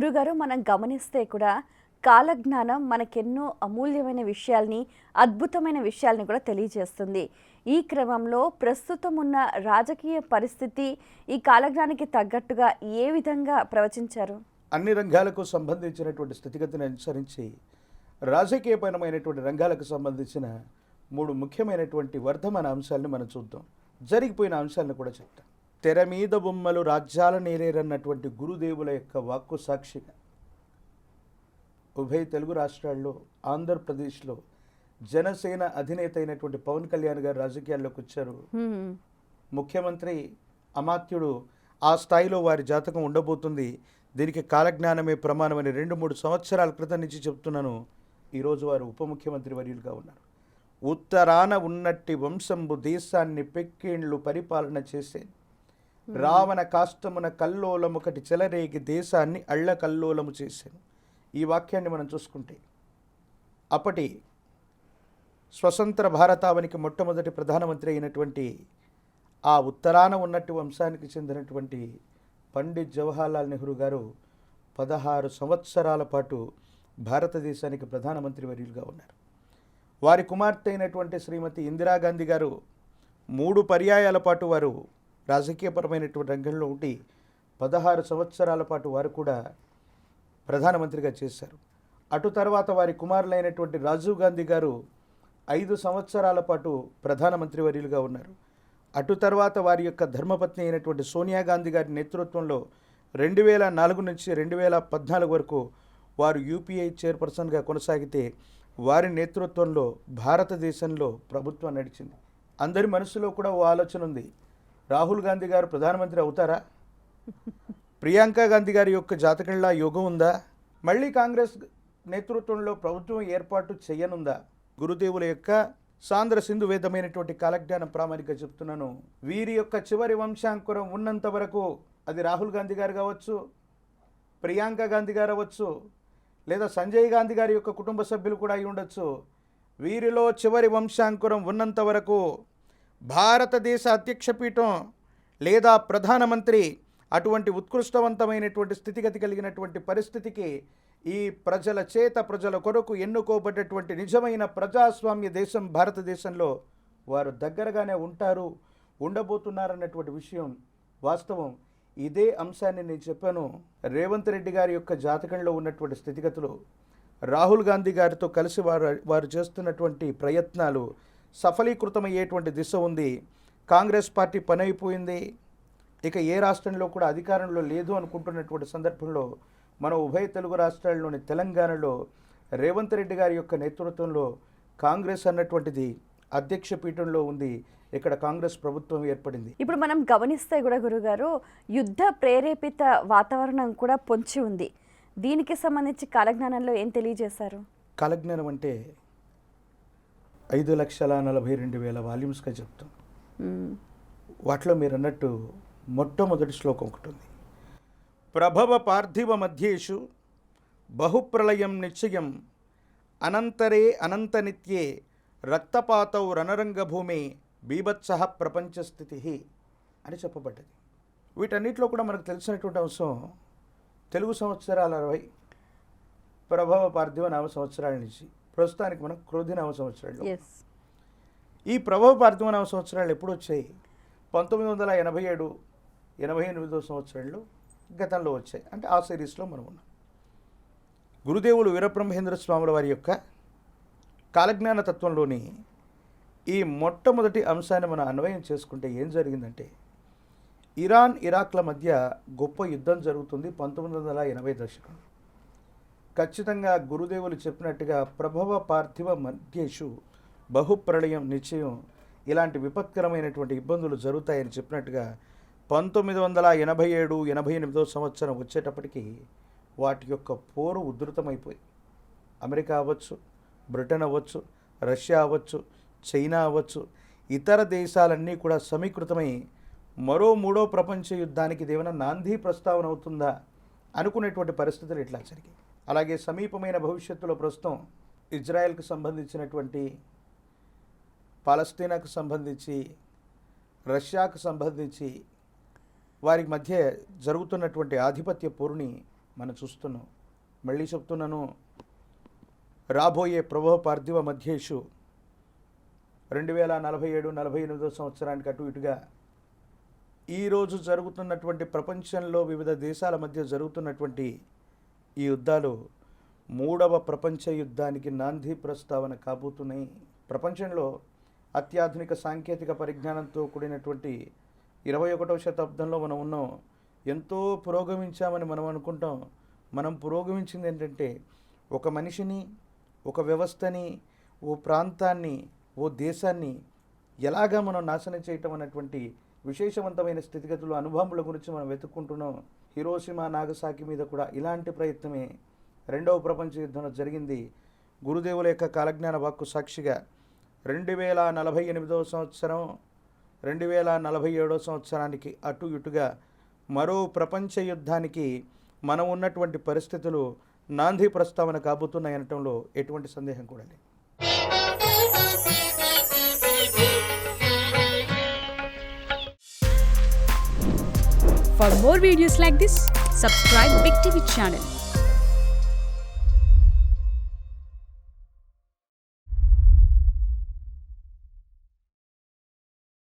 గురుగారు, మనం గమనిస్తే కూడా కాలజ్ఞానం మనకెన్నో అమూల్యమైన విషయాల్ని, అద్భుతమైన విషయాల్ని కూడా తెలియజేస్తుంది. ఈ క్రమంలో ప్రస్తుతం ఉన్న రాజకీయ పరిస్థితి ఈ కాలజ్ఞానానికి తగ్గట్టుగా ఏ విధంగా ప్రవచించారు? అన్ని రంగాలకు సంబంధించినటువంటి స్థితిగతిని అనుసరించి రాజకీయపరమైనటువంటి రంగాలకు సంబంధించిన 3 ముఖ్యమైనటువంటి వర్ధమాన అంశాలను మనం చూద్దాం. జరిగిపోయిన అంశాలను కూడా చెప్తాం. తెర మీద బొమ్మలు రాజ్యాల నేరేరన్నటువంటి గురుదేవుల యొక్క వాక్కు సాక్షిగా ఉభయ తెలుగు రాష్ట్రాల్లో, ఆంధ్రప్రదేశ్లో జనసేన అధినేత అయినటువంటి పవన్ కళ్యాణ్ గారు రాజకీయాల్లోకి వచ్చారు. ముఖ్యమంత్రి అమాత్యుడు ఆ స్థాయిలో వారి జాతకం ఉండబోతుంది. దీనికి కాలజ్ఞానమే ప్రమాణమని 2-3 సంవత్సరాల క్రితం నుంచి చెప్తున్నాను. ఈరోజు వారు ఉప ముఖ్యమంత్రి వర్యులుగా ఉన్నారు. ఉత్తరాన ఉన్నట్టి వంశంబు దేశాన్ని పెక్కేండ్లు పరిపాలన చేసే రావణ కాష్టమున కల్లోలముకటి చెలరేగి దేశాన్ని అళ్ళ కల్లోలము చేశాను. ఈ వాక్యాన్ని మనం చూసుకుంటే అప్పటి స్వతంత్ర భారతావనికి మొట్టమొదటి ప్రధానమంత్రి అయినటువంటి ఆ ఉత్తరాన ఉన్నట్టు వంశానికి చెందినటువంటి పండిత్ జవహర్లాల్ నెహ్రూ గారు 16 సంవత్సరాల పాటు భారతదేశానికి ప్రధానమంత్రి వర్యులుగా ఉన్నారు. వారి కుమార్తె అయినటువంటి శ్రీమతి ఇందిరాగాంధీ గారు 3 పర్యాయాల పాటు వారు రాజకీయపరమైనటువంటి రంగంలో ఉండి 16 సంవత్సరాల పాటు వారు కూడా ప్రధానమంత్రిగా చేశారు. అటు తర్వాత వారి కుమారులైనటువంటి రాజీవ్ గాంధీ గారు 5 సంవత్సరాల పాటు ప్రధానమంత్రి వర్యులుగా ఉన్నారు. అటు తర్వాత వారి యొక్క ధర్మపత్ని అయినటువంటి సోనియా గాంధీ గారి నేతృత్వంలో 2004 నుంచి 2014 వరకు వారు యూపీఏ చైర్పర్సన్గా కొనసాగితే వారి నేతృత్వంలో భారతదేశంలో ప్రభుత్వం నడిచింది. అందరి మనసులో కూడా ఓ ఆలోచన ఉంది, రాహుల్ గాంధీ గారు ప్రధానమంత్రి అవుతారా? ప్రియాంక గాంధీ గారి యొక్క జాతకంలా యోగం ఉందా? మళ్ళీ కాంగ్రెస్ నేతృత్వంలో ప్రభుత్వం ఏర్పాటు చేయనుందా? గురుదేవుల యొక్క సాంద్ర సింధు వేదమైనటువంటి కాలజ్ఞానం ప్రామాణిక చెప్తున్నాను. వీరి యొక్క చివరి వంశాంకురం ఉన్నంత వరకు అది రాహుల్ గాంధీ గారు కావచ్చు, ప్రియాంక గాంధీ గారు అవ్వచ్చు, లేదా సంజయ్ గాంధీ గారి యొక్క కుటుంబ సభ్యులు కూడా అయి ఉండొచ్చు. వీరిలో చివరి వంశాంకురం ఉన్నంత వరకు భారతదేశ అధ్యక్ష పీఠం లేదా ప్రధానమంత్రి అటువంటి ఉత్కృష్టవంతమైనటువంటి స్థితిగతి కలిగినటువంటి పరిస్థితికి ఈ ప్రజల చేత ప్రజల కొరకు ఎన్నుకోబడ్డటువంటి నిజమైన ప్రజాస్వామ్య దేశం భారతదేశంలో వారు దగ్గరగానే ఉంటారు, ఉండబోతున్నారన్నటువంటి విషయం వాస్తవం. ఇదే అంశాన్ని నేను చెప్పాను. రేవంత్ రెడ్డి గారి యొక్క జాతకంలో ఉన్నటువంటి స్థితిగతులు, రాహుల్ గాంధీ గారితో కలిసి వారు చేస్తున్నటువంటి ప్రయత్నాలు సఫలీకృతమయ్యేటువంటి దిశ ఉంది. కాంగ్రెస్ పార్టీ పని అయిపోయింది, ఇక ఏ రాష్ట్రంలో కూడా అధికారంలో లేదు అనుకుంటున్నటువంటి సందర్భంలో మన ఉభయ తెలుగు రాష్ట్రాల్లోని తెలంగాణలో రేవంత్ రెడ్డి గారి యొక్క నేతృత్వంలో కాంగ్రెస్ అన్నటువంటిది అధ్యక్ష పీఠంలో ఉంది. ఇక్కడ కాంగ్రెస్ ప్రభుత్వం ఏర్పడింది. ఇప్పుడు మనం గమనిస్తే కూడా గురుగారు, యుద్ధ ప్రేరేపిత వాతావరణం కూడా పొంచి ఉంది. దీనికి సంబంధించి కాలజ్ఞానంలో ఏం తెలియజేశారు? కాలజ్ఞానం అంటే 5,42,000 వాల్యూమ్స్గా చెప్తాం. వాటిలో మీరు అన్నట్టు మొట్టమొదటి శ్లోకం ఒకటి ఉంది. ప్రభవ పార్థివ మధ్యేషు బహుప్రళయం నిశ్చయం అనంతరే అనంత నిత్యే రక్తపాతౌ రణరంగభూమి బీభత్సః ప్రపంచస్థితి అని చెప్పబడ్డది. వీటన్నిటిలో కూడా మనకు తెలిసినటువంటి అంశం తెలుగు సంవత్సరాల 60 ప్రభవ పార్థివ నామ సంవత్సరాల నుంచి ప్రస్తుతానికి మనం క్రోధి నామ సంవత్సరాలు. ఈ ప్రభవ పార్థివ నామ సంవత్సరాలు ఎప్పుడు వచ్చాయి? 1987, 88వ సంవత్సరాల్లో గతంలో వచ్చాయి. అంటే ఆ సిరీస్లో మనం ఉన్నాం. గురుదేవులు వీరబ్రహ్మేంద్ర స్వాముల వారి యొక్క కాలజ్ఞాన తత్వంలోని ఈ మొట్టమొదటి అంశాన్ని మనం అన్వయం చేసుకుంటే ఏం జరిగిందంటే, ఇరాన్ ఇరాక్ల మధ్య గొప్ప యుద్ధం జరుగుతుంది 1980 దశకంలో. ఖచ్చితంగా గురుదేవులు చెప్పినట్టుగా ప్రభవ పార్థివ మధ్యేషు బహుప్రళయం నిశ్చయం, ఇలాంటి విపత్కరమైనటువంటి ఇబ్బందులు జరుగుతాయని చెప్పినట్టుగా 1987, 88వ సంవత్సరం వచ్చేటప్పటికి వాటి యొక్క పోరు ఉధృతమైపోయి అమెరికా అవ్వచ్చు, బ్రిటన్ అవ్వచ్చు, రష్యా అవ్వచ్చు, చైనా అవ్వచ్చు, ఇతర దేశాలన్నీ కూడా సమీకృతమై మరో 3వ ప్రపంచ యుద్ధానికి ఇదేమైనా నాంది ప్రస్తావన అవుతుందా అనుకునేటువంటి పరిస్థితులు ఇట్లా జరిగాయి. అలాగే సమీపమైన భవిష్యత్తులో ప్రస్తుతం ఇజ్రాయెల్కి సంబంధించినటువంటి, పాలస్తీనాకు సంబంధించి, రష్యాకు సంబంధించి వారి మధ్య జరుగుతున్నటువంటి ఆధిపత్య పోరుని మనం చూస్తున్నాం. మళ్ళీ చెప్తున్నాను, రాబోయే ప్రభవ పార్థివ మధ్యేషు 2047-48 సంవత్సరానికి అటు ఇటుగా ఈరోజు జరుగుతున్నటువంటి ప్రపంచంలో వివిధ దేశాల మధ్య జరుగుతున్నటువంటి ఈ యుద్ధాలు 3వ ప్రపంచ యుద్ధానికి నాంది ప్రస్తావన కాబోతున్నాయి. ప్రపంచంలో అత్యాధునిక సాంకేతిక పరిజ్ఞానంతో కూడినటువంటి 21వ శతాబ్దంలో మనం ఉన్నాం. ఎంతో పురోగమించామని మనం అనుకుంటాం. మనం పురోగమించింది ఏంటంటే ఒక మనిషిని, ఒక వ్యవస్థని, ఓ ప్రాంతాన్ని, ఓ దేశాన్ని ఎలాగా మనం నాశనం చేయటం అన్నటువంటి విశేషవంతమైన స్థితిగతులు, అనుభవముల గురించి మనం వెతుక్కుంటున్నాం. హిరోషిమా నాగసాకి మీద కూడా ఇలాంటి ప్రయత్నమే 2వ ప్రపంచ యుద్ధంలో జరిగింది. గురుదేవుల యొక్క కాలజ్ఞాన వాక్కు సాక్షిగా 2048 సంవత్సరం 2047 సంవత్సరానికి అటు ఇటుగా మరో ప్రపంచ యుద్ధానికి మనం ఉన్నటువంటి పరిస్థితులు నాంది ప్రస్తావన కాబోతున్నాయనటంలో ఎటువంటి సందేహం కూడా లేదు. For more videos like this, subscribe Big TV channel.